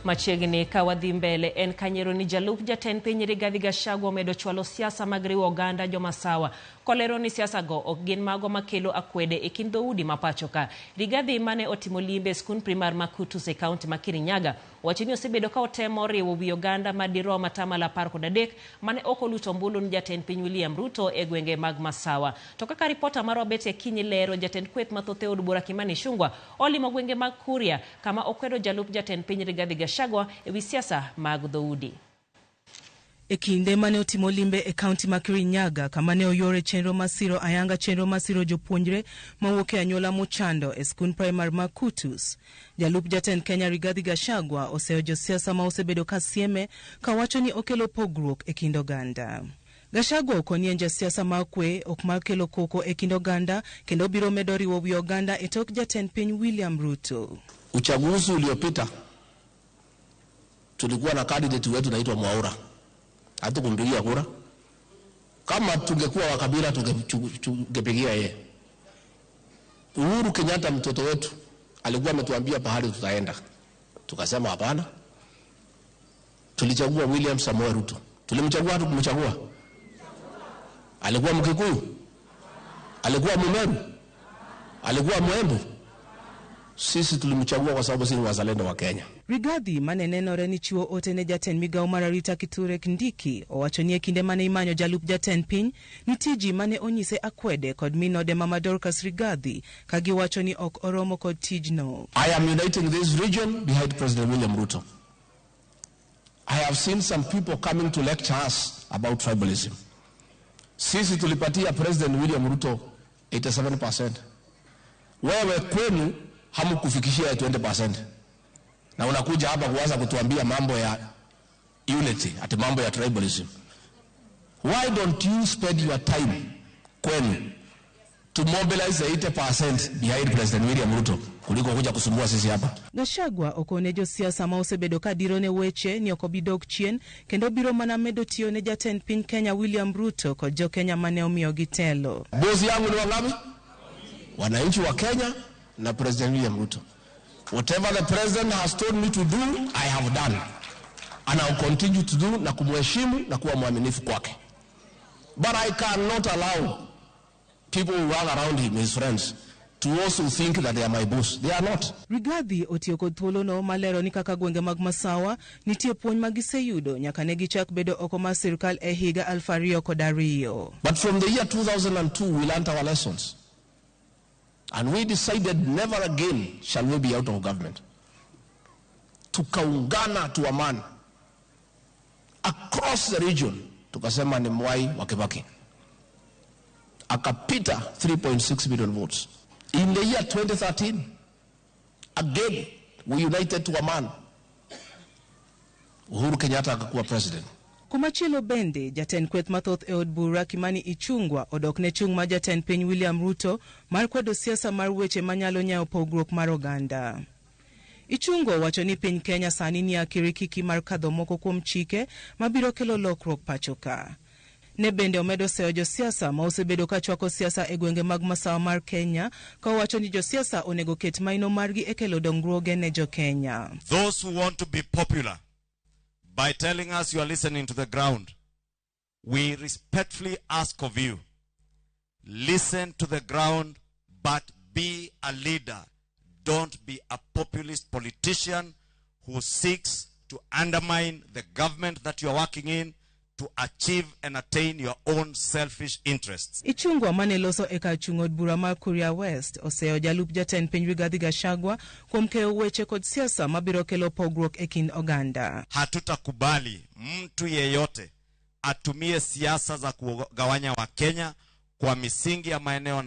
Machiegni ka wadhi mbele en kanyero ni jalup jatend piny Rigathi Gachagua medo chwalo siasa mag riwo oganda jomasawa. Kolero ni siasa go ok gin mago makelo akwede e kind dhoudi ma pacho ka. Rigathi mane otimo limbe e skul primar ma Kutus e kaunti ma Kirinyaga wacho ni osebedo ka otemo riwo wi oganda madirom atamalo 13 mane ok oluto ombulu ni jatend piny William Ruto e gwenge mag Masawa. To kaka ripota marwa Betty Akinyi lero, jatend kweth mathoth e od bura Kimani Ichung'wah olimo gwenge mag Kuria kama okwedo jalup jatend piny Rigathi Gachagua e wi siasa mag dhoudi. E kinde mane otimo limbe e kaunti ma Kirinyaga kama ne oyore chenro masiro ayanga chenro masiro jopuonjre mawuok e anyuola mochando e skul primar ma Kutus, jalup jatend Kenya Rigathi Gachagua oseo josiasa ma osebedo ka sieme ka wacho ni okelo pogruok e kind oganda. Gachagua okonye jasiasa ma kwe ok mar kelo koko e kind oganda kendo biro medo riwo wi oganda e tok jatend piny William Ruto. Uchaguzi uliopita tulikuwa na candidate wetu naitwa Mwaura. Hatukumpigia kura. Kama tungekuwa wa kabila tungepigia yeye. Uhuru Kenyatta mtoto wetu alikuwa ametuambia pahali tutaenda. Tukasema hapana. Tulichagua William Samoei Ruto. Tulimchagua tu kumchagua. Alikuwa Mkikuyu? Alikuwa Mumeru? Alikuwa Mwembu? Sisi tulimchagua kwa sababu sisi ni wazalendo wa Kenya. Rigathi mane nenore ni chiwo ote ne jatend migao mar arita Kithure Kindiki owacho ni e kinde mane imanyo jalup jatend piny ni tiji mane onyise akwede kod minode Mama Dorcas Rigathi ka giwacho ni ok oromo kod tijno. I am uniting this region behind President William Ruto. I have seen some people coming to lecture us about tribalism. Sisi tulipatia President William Ruto 87%. Wewe kwenu hamukufikishia 20%. Na unakuja hapa kuanza kutuambia mambo ya unity, ati mambo ya tribalism. Why don't you spend your time kwenu to mobilize 80% behind President William Ruto kuliko kuja kusumbua sisi hapa? Gachagua okone josiasa ma osebedo ka diro ne weche ni okobidok chien kendo biro mana medo tiyo ne jatend piny Kenya William Ruto kod jo Kenya mane omiyo gitelo. Bosi yangu ni wangapi? Wananchi wa Kenya na President William Ruto. Whatever the president has told me to do, I have done. And I will continue to do na kumheshimu na kuwa mwaminifu kwake. But I cannot allow people who run around him, his friends, to also think that they are my boss. They are not. Rigathi otiyo kod thuolo no malero ni kaka gwenge mag Masawa nitie puonj magiseyudo nyaka ne gichak bedo oko mar sirkal e higa 2002. But from the year 2002, we learned our lessons. And we decided never again shall we be out of government. Tukaungana to a man across the region. Tukasema ni Mwai wa Kibaki. Akapita 3.6 million votes. In the year 2013, again, we united to a man. Uhuru Kenyatta akakuwa president. Kumachielo bende, jatend kweth mathoth e od bura Kimani Ichung'wah odok ne chung' ma jatend piny William Ruto mar kwedo siasa mar weche manyalo nyayo pogruok mar oganda. Ichung'wah wacho ni piny Kenya sani ni akirikiki mar kadho moko kuom chike mabiro kelo lokruok pachoka. Ne bende omedo seo josiasa ma osebedo ka chwako siasa e gwenge mag Masawa mar Kenya ka wacho ni josiasa onego ket maino margi e kelo dongruoge ne jo Kenya. Those who want to be popular by telling us you are listening to the ground, we respectfully ask of you, listen to the ground, but be a leader. Don't be a populist politician who seeks to undermine the government that you are working in to achieve and attain your own selfish interests. Ichung'wah mane loso e kar chung' od bura mar Kuria West oseo jalup jatend piny Rigathi Gachagua kuom keyo weche kod siasa mabiro kelo pogruok e kind oganda. Hatutakubali mtu yeyote atumie siasa za kugawanya wa Kenya kwa misingi ya maeneo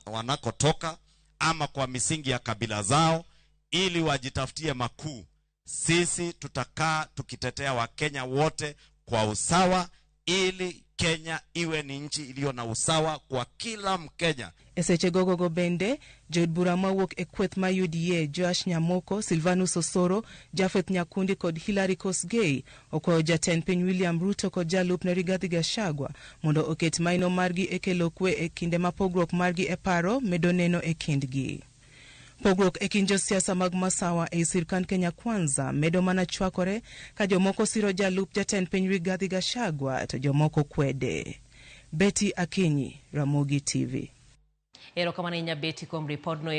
wanakotoka ama kwa misingi ya kabila zao ili wajitafutie makuu. Sisi tutakaa tukitetea wa Kenya wote kwa usawa ili Kenya iwe ni nchi iliyo na usawa kwa kila Mkenya. Eseche gogo bende, jod bura mawuok e kweth ma UDA Joash Nyamoko, Silvanus Osoro, Japheth Nyakundi kod Hilary Kosgei okwayo jatend piny William Ruto kod jalup ne Rigathi Gachagua mondo oket maino margi e kelo kwe e kinde ma pogruok margi e paro medo neno e kindgi. Pogruok e kind josiasa mag Masawa e sirkand Kenya Kwanza medo mana chwakore ka jomoko siro jalup jatend piny Rigathi Gachagua to jomoko kwede. Betty Akinyi, Ramogi TV. Erokamano Beti kuom ripodno.